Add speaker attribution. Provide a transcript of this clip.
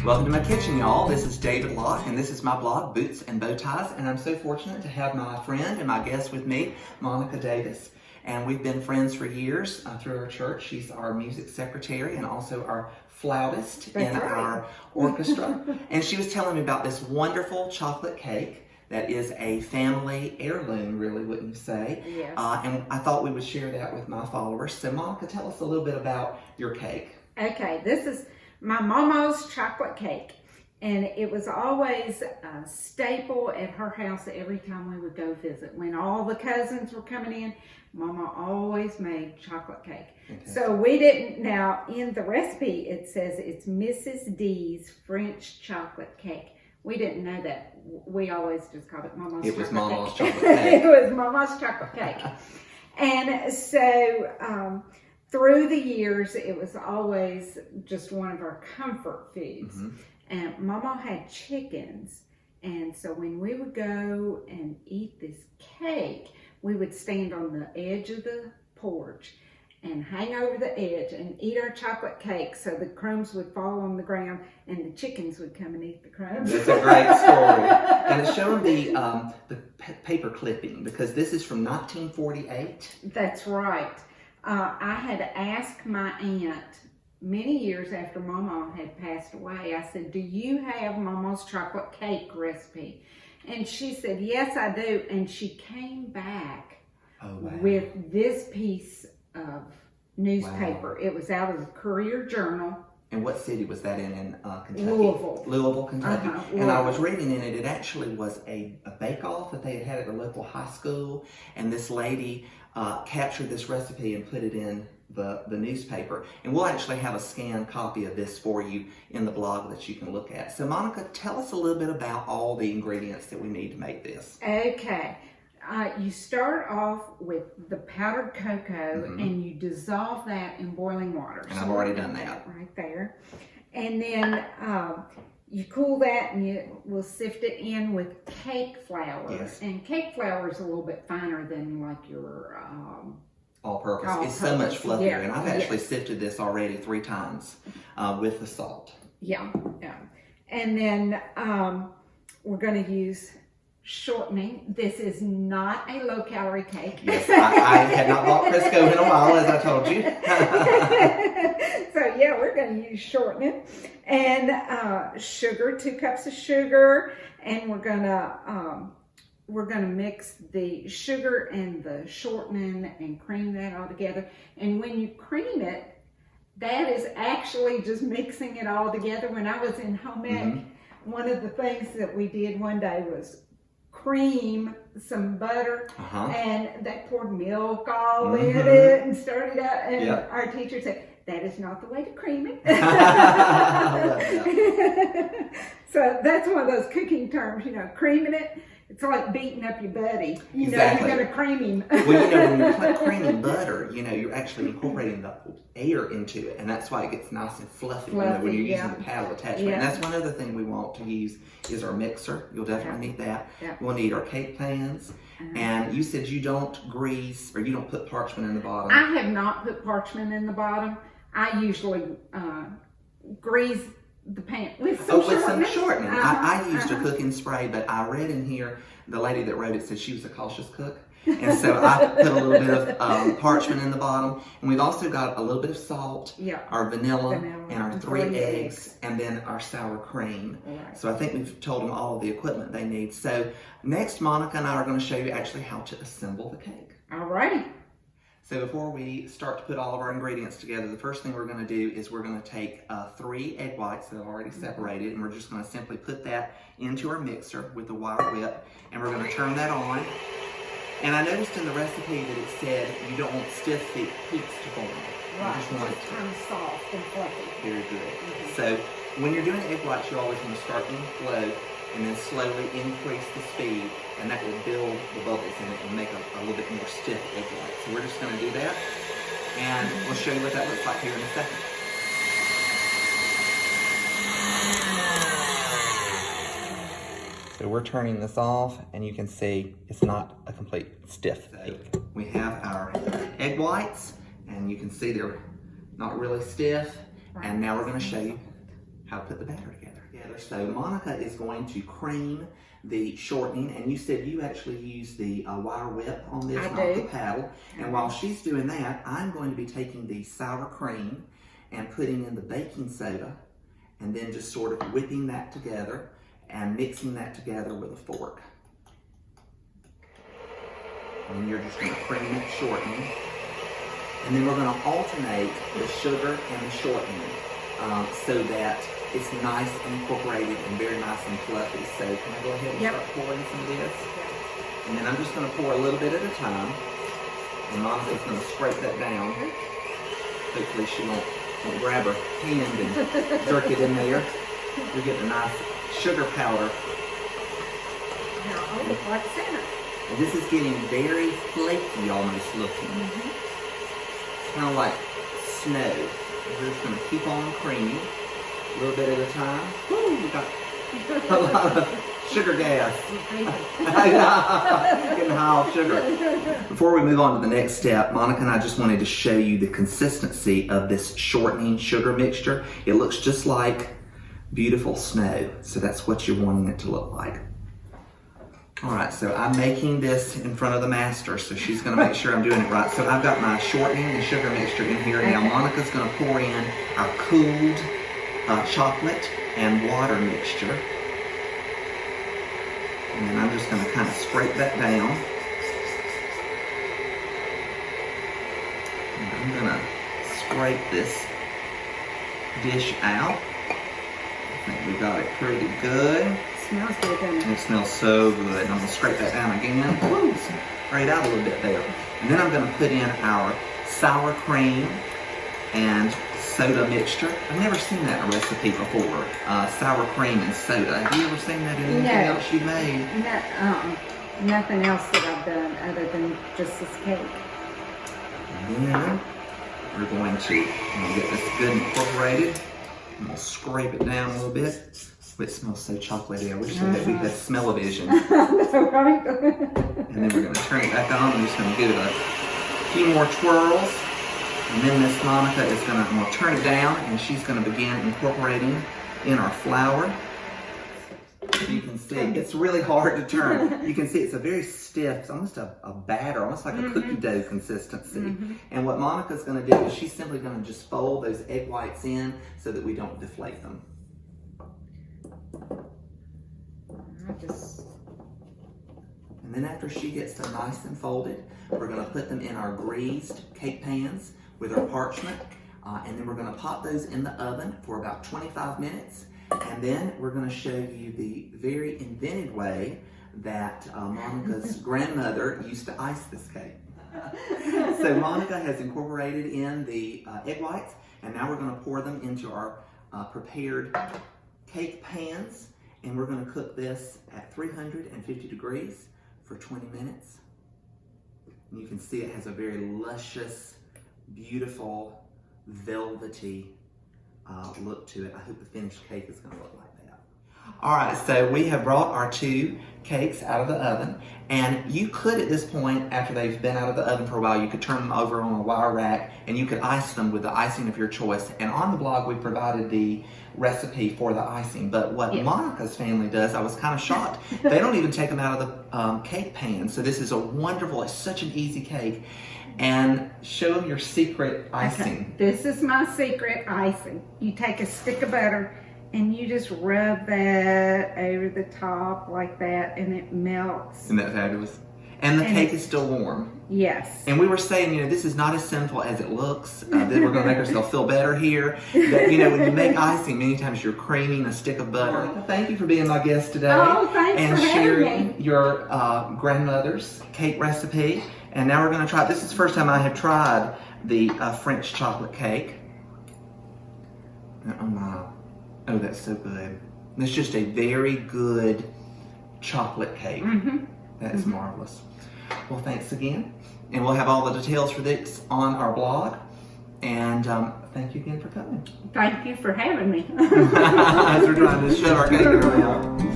Speaker 1: Welcome to my kitchen, y'all. This is David Locke, and this is my blog, Boots and Bow Ties, and I'm so fortunate to have my friend and my guest with me, Monica Davis. And we've been friends for years through our church. She's our music secretary and also our flautist in our orchestra. And she was telling me about this wonderful chocolate cake that is a family heirloom, really, wouldn't you say?
Speaker 2: Yes.
Speaker 1: And I thought we would share that with my followers. So Monica, tell us a little bit about your cake.
Speaker 2: Okay, this is my MawMaw's chocolate cake, and it was always a staple at her house every time we would go visit. When all the cousins were coming in, Mama always made chocolate cake. Okay. So we didn't, now in the recipe it says it's Mrs. D's French chocolate cake. We didn't know that. We always just called it MawMaw's chocolate cake.
Speaker 1: It was MawMaw's chocolate cake.
Speaker 2: It was MawMaw's chocolate cake. And so, through the years, it was always just one of our comfort foods. Mm-hmm. And Mama had chickens. And so when we would go and eat this cake, we would stand on the edge of the porch and hang over the edge and eat our chocolate cake so the crumbs would fall on the ground and the chickens would come and eat the crumbs.
Speaker 1: That's a great story. And it's showing the paper clipping because this is from 1948.
Speaker 2: That's right. I had asked my aunt many years after Mama had passed away, I said, do you have Mama's chocolate cake recipe? And she said, yes, I do. And she came back with this piece of newspaper. Wow. It was out of the Courier Journal.
Speaker 1: And what city was that in Kentucky?
Speaker 2: Louisville,
Speaker 1: Kentucky. And I was reading in it, it actually was a bake-off that they had at a local high school. And this lady captured this recipe and put it in the newspaper. And we'll actually have a scanned copy of this for you in the blog that you can look at. So Monica, tell us a little bit about all the ingredients that we need to make this.
Speaker 2: Okay. You start off with the powdered cocoa, mm-hmm. and you dissolve that in boiling water.
Speaker 1: And I've already done that.
Speaker 2: Right there. And then you cool that and you will sift it in with cake flour.
Speaker 1: Yes.
Speaker 2: And cake flour is a little bit finer than like your
Speaker 1: all-purpose. It's so much fluffier. Yeah. And I've actually sifted this already 3 times with the salt.
Speaker 2: Yeah. And then we're going to use shortening. This is not a low-calorie cake.
Speaker 1: Yes, I had not bought Crisco in a while, as I told you.
Speaker 2: So yeah, we're going to use shortening and sugar, 2 cups of sugar, and we're going to mix the sugar and the shortening and cream that all together. And when you cream it, that is actually just mixing it all together. When I was in home ec, mm-hmm. one of the things that we did one day was cream some butter, and they poured milk all mm-hmm. in it and stirred it up, and our teacher said, that is not the way to cream it. So that's one of those cooking terms, creaming it. It's like beating up your buddy.
Speaker 1: Exactly.
Speaker 2: You're going to cream him.
Speaker 1: Well, when you're creaming butter, you're actually incorporating the air into it, and that's why it gets nice and fluffy, when you're using the paddle attachment. Yeah. And that's one other thing we want to use is our mixer. You'll definitely need that. Yeah. We'll need our cake pans. And you said you don't grease, or you don't put parchment in the bottom.
Speaker 2: I have not put parchment in the bottom. I usually grease the pan with some shortening.
Speaker 1: I used a cooking spray, but I read in here, the lady that wrote it said she was a cautious cook. And so I put a little bit of parchment in the bottom. And we've also got a little bit of salt, our vanilla and our 3 eggs, and then our sour cream. Right. So I think we've told them all of the equipment they need. So next, Monica and I are going to show you actually how to assemble the cake.
Speaker 2: All righty.
Speaker 1: So before we start to put all of our ingredients together, the first thing we're going to do is we're going to take 3 egg whites that I've already separated, and we're just going to simply put that into our mixer with the wire whip, and we're going to turn that on. And I noticed in the recipe that it said you don't want stiff peaks to form.
Speaker 2: Right, just want it kind of soft and fluffy.
Speaker 1: Very good. Mm-hmm. So when you're doing egg whites, you always want to start in flow and then slowly increase the speed, and that will build the bubbles in it and make a little bit more stiff egg white. So we're just going to do that, and we'll show you what that looks like here in a second. So we're turning this off, and you can see it's not a complete stiff cake. We have our egg whites, and you can see they're not really stiff. And now we're going to show you how to put the batter together. So Monica is going to cream the shortening, and you said you actually use the wire whip on this, not the paddle. And while she's doing that, I'm going to be taking the sour cream and putting in the baking soda, and then just sort of whipping that together and mixing that together with a fork. And you're just going to cream that shortening. And then we're going to alternate the sugar and the shortening so that it's nice and incorporated and very nice and fluffy. So can I go ahead and start pouring some of this? And then I'm just going to pour a little bit at a time. And Monica's going to scrape that down. Hopefully she won't grab her hand and jerk it in there. You're getting a nice sugar powder.
Speaker 2: Now, oh, look like Santa.
Speaker 1: And this is getting very flaky almost looking. It's kind of like snow. We're just going to keep on creaming a little bit at a time. Woo, you got a lot of sugar gas. Getting high off sugar. Before we move on to the next step, Monica and I just wanted to show you the consistency of this shortening sugar mixture. It looks just like beautiful snow. So that's what you're wanting it to look like. All right, so I'm making this in front of the master, so she's gonna make sure I'm doing it right. So I've got my shortening and sugar mixture in here. Now Monica's gonna pour in our cooled chocolate and water mixture. And then I'm just gonna kind of scrape that down. And I'm gonna scrape this dish out. I think we got it pretty good.
Speaker 2: Smells good, doesn't it?
Speaker 1: It smells so good. I'm going to scrape that down again. Woo, spray it out a little bit there. And then I'm going to put in our sour cream and soda mixture. I've never seen that in a recipe before. Sour cream and soda. Have you ever seen that in anything else you've made?
Speaker 2: No, nothing else that I've done other than just this cake.
Speaker 1: And then we're going to get this good incorporated. I'm going to scrape it down a little bit. It smells so chocolatey. I wish that we had smell-o-vision.
Speaker 2: Right?
Speaker 1: And then we're going to turn it back on. I'm just going to give it a few more twirls. And then Miss Monica is going to turn it down, and she's going to begin incorporating in our flour. You can see it's really hard to turn. You can see it's a very stiff, it's almost a batter, almost like a cookie dough consistency. And what Monica's going to do is she's simply going to just fold those egg whites in so that we don't deflate them. And then after she gets them nice and folded, we're going to put them in our greased cake pans with our parchment. And then we're going to pop those in the oven for about 25 minutes. And then we're going to show you the very invented way that Monica's grandmother used to ice this cake. So Monica has incorporated in the egg whites, and now we're going to pour them into our prepared cake pans. And we're going to cook this at 350 degrees for 20 minutes. And you can see it has a very luscious, beautiful, velvety look to it. I hope the finished cake is going to look like that. All right, so we have brought our two cakes out of the oven. And you could, at this point, after they've been out of the oven for a while, you could turn them over on a wire rack and you could ice them with the icing of your choice. And on the blog, we provided the recipe for the icing. But what Monica's family does, I was kind of shocked. They don't even take them out of the cake pan. So this is a wonderful, it's such an easy cake. And show them your secret icing.
Speaker 2: Okay. This is my secret icing. You take a stick of butter and you just rub that over the top like that, and it melts.
Speaker 1: Isn't that fabulous? And the cake is still warm.
Speaker 2: Yes.
Speaker 1: And we were saying, this is not as simple as it looks. That we're going to make ourselves feel better here. That, when you make icing, many times you're creaming a stick of butter. Thank you for being my guest today.
Speaker 2: Oh, thanks
Speaker 1: and
Speaker 2: for
Speaker 1: sharing
Speaker 2: having me.
Speaker 1: your grandmother's cake recipe. And now we're going to try. This is the first time I have tried the French chocolate cake. Oh my! Oh, that's so good. It's just a very good chocolate cake. That is marvelous. Well, thanks again. And we'll have all the details for this on our blog. And thank you again for coming.
Speaker 2: Thank you for having me.
Speaker 1: As we're trying to shove our cake around.